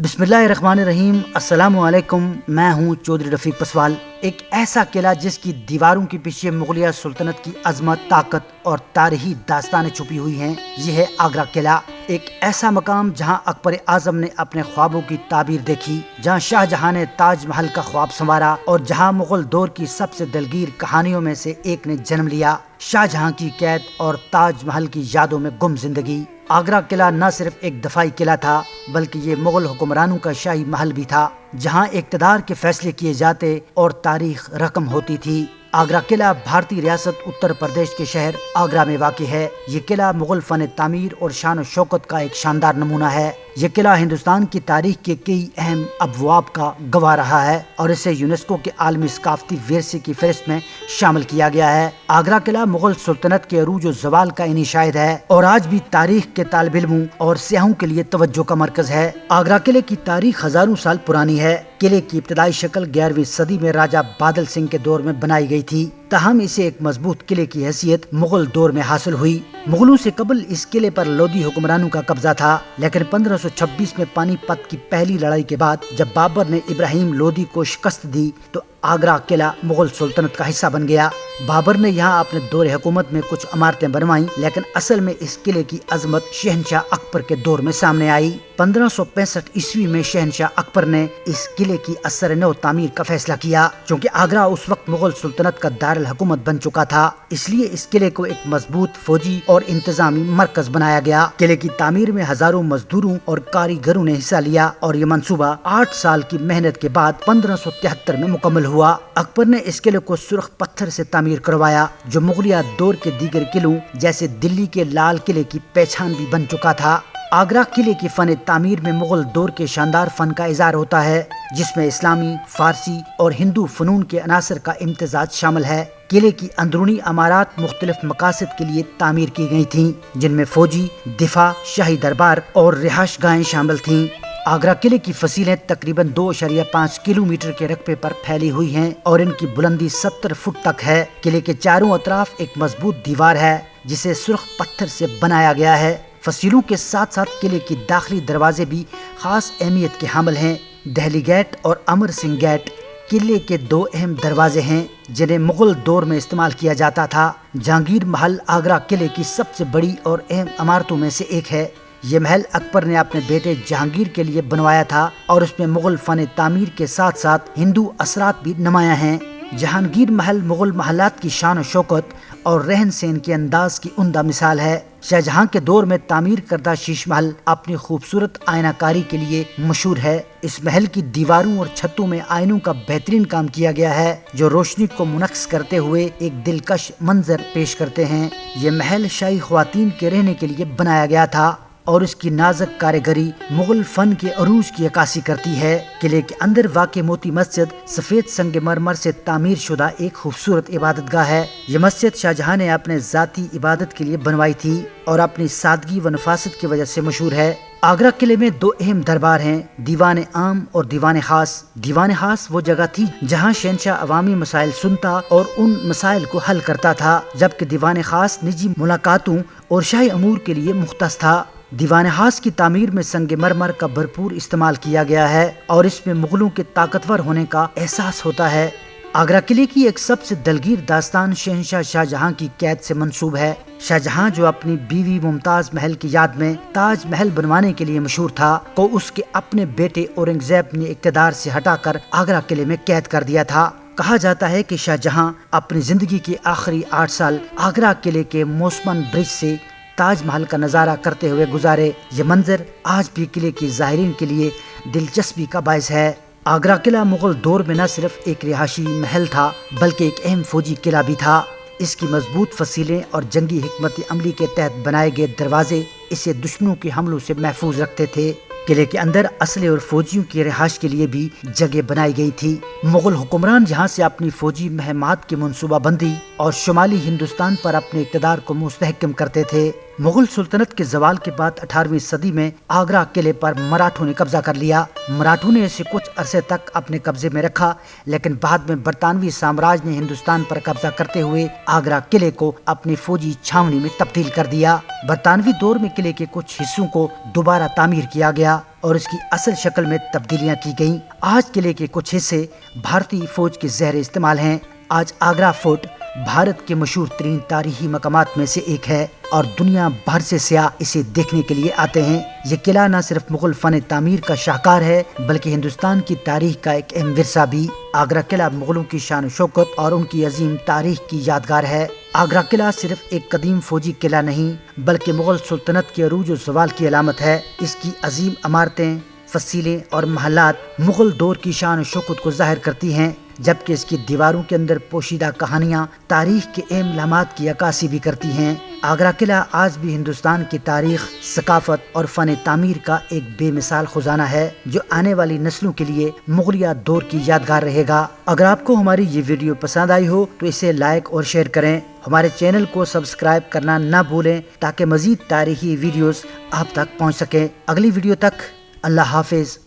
बिस्मिल्लाहिर्रहमानिर्रहीम। अस्सलाम वालेकुम। मैं हूँ चौधरी रफीक पसवाल। एक ऐसा किला जिसकी दीवारों के पीछे मुगलिया सुल्तनत की अजमत, ताकत और तारीखी दास्तानें छुपी हुई हैं। यह है आगरा किला, एक ऐसा मकाम जहाँ अकबर आजम ने अपने ख्वाबों की ताबीर देखी, जहाँ शाहजहां ने ताज महल का ख्वाब संवारा और जहाँ मुगल दौर की सबसे दिलगीर कहानियों में से एक ने जन्म लिया, शाहजहां की कैद और ताज महल की यादों में गुम जिंदगी। आगरा किला न सिर्फ एक दफाई किला था, बल्कि ये मुगल हुक्मरानों का शाही महल भी था, जहाँ इक़्तिदार के फैसले किए जाते और तारीख रकम होती थी। आगरा किला भारतीय रियासत उत्तर प्रदेश के शहर आगरा में वाक़ है। ये किला मुगल फन तामीर और शान और शौकत का एक शानदार नमूना है। ये किला हिंदुस्तान की तारीख के कई अहम अबवाब का गवाह रहा है और इसे यूनेस्को के आलमी सकाफती विरसे की फहरिस्त में शामिल किया गया है। आगरा किला मुगल सुल्तनत के अरूज और जवाल का इन्हीं शाहिद है और आज भी तारीख के तालिब इल्मों और सियाहों के लिए तवज्जो का मरकज है। आगरा किले की तारीख हजारों साल पुरानी है। किले की इब्तदाई शक्ल 11वीं सदी में राजा बादल सिंह के दौर में बनाई गई थी, ताहम इसे एक मजबूत किले की हैसियत मुगल दौर में हासिल हुई। मुगलों से कबल इस किले पर लोधी हुक्मरानों का कब्जा था, लेकिन 1526 में पानीपत की पहली लड़ाई के बाद जब बाबर ने इब्राहिम लोधी को शिकस्त दी तो आगरा किला मुगल सुल्तनत का हिस्सा बन गया। बाबर ने यहाँ अपने दौर हुकूमत में कुछ इमारतें बनवाई, लेकिन असल में इस किले की अजमत शहनशाह अकबर के दौर में सामने आई। 1565 ईस्वी में शहनशाह अकबर ने इस किले की असर नौ तामीर का फैसला किया। क्योंकि आगरा उस वक्त मुगल सुल्तनत का दारुल हुकूमत बन चुका था, इसलिए इस किले को एक मजबूत फौजी और इंतजामी मरकज बनाया गया। किले की तामीर में हजारों मजदूरों और कारीगरों ने हिस्सा लिया और ये मंसूबा 8 साल की मेहनत के बाद 1573 में मुकम्मल हुआ। अकबर ने इस किले को सुर्ख पत्थर से तामीर करवाया, जो मुगलिया दौर के दीगर किलों जैसे दिल्ली के लाल किले की पहचान भी बन चुका था। आगरा किले की फन तामीर में मुगल दौर के शानदार फन का इज़हार होता है, जिसमें इस्लामी, फारसी और हिंदू फनून के अनासर का इम्तिजाज शामिल है। किले की अंदरूनी इमारत मुख्तलिफ मकासद के लिए तामीर की गई थीं, जिनमें फौजी, दिफा, शाही दरबार और रिहाइशगाहें शामिल थीं। आगरा किले की फसीलें तकरीबन 2.5 किलोमीटर के रकबे पर फैली हुई हैं और इनकी बुलंदी 70 फुट तक है। किले के चारों अतराफ एक मजबूत दीवार है, जिसे सुर्ख पत्थर से बनाया गया है। फसीलों के साथ साथ किले की दाखिली दरवाजे भी खास अहमियत के हामिल हैं। दहली गेट और अमर सिंह गेट किले के 2 अहम दरवाजे हैं, जिन्हें मुगल दौर में इस्तेमाल किया जाता था। जहांगीर महल आगरा किले की सबसे बड़ी और अहम इमारतों में से एक है। ये महल अकबर ने अपने बेटे जहांगीर के लिए बनवाया था और उसमें मुगल फन तामीर के साथ साथ हिंदू असरात भी नुमाया हैं। जहांगीर महल मुगल महलात की शान और शौकत और रहन सहन के अंदाज की उम्दा मिसाल है। शाहजहां के दौर में तामीर करदा शीश महल अपनी खूबसूरत आयनाकारी के लिए मशहूर है। इस महल की दीवारों और छतों में आयनों का बेहतरीन काम किया गया है, जो रोशनी को मुनक्स करते हुए एक दिलकश मंजर पेश करते हैं। ये महल शाही ख्वातीन के रहने के लिए बनाया गया था और इसकी नाजुक कारीगरी मुगल फन के अरूज की अक्कासी करती है। किले के अंदर वाक़े मोती मस्जिद सफेद संगमरमर से तामीर शुदा एक खूबसूरत इबादतगाह है। ये मस्जिद शाहजहां ने अपने जाती इबादत के लिए बनवाई थी और अपनी सादगी व नफासत की वजह से मशहूर है। आगरा किले में 2 अहम दरबार हैं, दीवान आम और दीवान खास। दीवान खास वो जगह थी जहाँ शहनशाह अवामी मसाइल सुनता और उन मसाइल को हल करता था, जबकि दीवान खास निजी मुलाकातों और शाही अमूर के लिए मुख्तस था। दीवान खास की तामीर में संगमरमर का भरपूर इस्तेमाल किया गया है और इसमें मुगलों के ताकतवर होने का एहसास होता है। आगरा किले की एक सबसे दलगीर दास्तान शहनशाह शाहजहां की कैद से मंसूब है। शाहजहां, जो अपनी बीवी मुमताज महल की याद में ताज महल बनवाने के लिए मशहूर था, को उसके अपने बेटे औरंगजेब ने इक़्तिदार से हटाकर आगरा किले में कैद कर दिया था। कहा जाता है कि शाहजहां अपनी जिंदगी के आखिरी 8 साल आगरा किले के मोसमन ब्रिज से ताज महल का नजारा करते हुए गुजारे। ये मंजर आज भी किले की ज़ाहिरीन के लिए दिलचस्पी का बायस है। आगरा किला मुगल दौर में न सिर्फ एक रिहायशी महल था, बल्कि एक अहम फौजी किला भी था। इसकी मजबूत फसीलें और जंगी हिकमत अमली के तहत बनाए गए दरवाजे इसे दुश्मनों के हमलों से महफूज रखते थे। किले के अंदर असले और फौजियों की रिहाइश के लिए भी जगह बनाई गई थी। मुगल हुक्मरान यहाँ से अपनी फौजी महमात की मनसूबाबंदी और शुमाली हिंदुस्तान पर अपने इक़्तिदार को मुस्तहकम करते थे। मुगल सुल्तनत के जवाल के बाद 18वीं सदी में आगरा किले पर मराठों ने कब्जा कर लिया। मराठों ने इसे कुछ अरसे तक अपने कब्जे में रखा, लेकिन बाद में बरतानवी साम्राज्य ने हिंदुस्तान पर कब्जा करते हुए आगरा किले को अपनी फौजी छावनी में तब्दील कर दिया। बरतानवी दौर में किले के कुछ हिस्सों को दोबारा तामीर किया गया। اور اس کی اصل شکل میں تبدیلیاں کی گئیں۔ آج قلعے کے کچھ حصے بھارتی فوج کے زیر استعمال ہیں۔ آج آگرہ فورٹ بھارت کے مشہور ترین تاریخی مقامات میں سے ایک ہے اور دنیا بھر سے سیاح اسے دیکھنے کے لیے آتے ہیں۔ یہ قلعہ نہ صرف مغل فن تعمیر کا شاہکار ہے بلکہ ہندوستان کی تاریخ کا ایک اہم ورثہ بھی۔ آگرہ قلعہ مغلوں کی شان و شوکت اور ان کی عظیم تاریخ کی یادگار ہے۔ آگرہ قلعہ صرف ایک قدیم فوجی قلعہ نہیں بلکہ مغل سلطنت کے عروج و زوال کی علامت ہے۔ اس کی عظیم عمارتیں، فصیلیں اور محلات مغل دور کی شان و شوکت کو ظاہر کرتی ہیں، جبکہ اس کی دیواروں کے اندر پوشیدہ کہانیاں تاریخ کے اہم لمحات کی عکاسی بھی کرتی ہیں۔ آگرہ قلعہ آج بھی ہندوستان کی تاریخ، ثقافت اور فن تعمیر کا ایک بے مثال خزانہ ہے جو آنے والی نسلوں کے لیے مغلیہ دور کی یادگار رہے گا۔ اگر آپ کو ہماری یہ ویڈیو پسند آئی ہو تو اسے لائک اور شیئر کریں۔ ہمارے چینل کو سبسکرائب کرنا نہ بھولیں تاکہ مزید تاریخی ویڈیوز آپ تک پہنچ سکیں۔ اگلی ویڈیو تک اللہ حافظ۔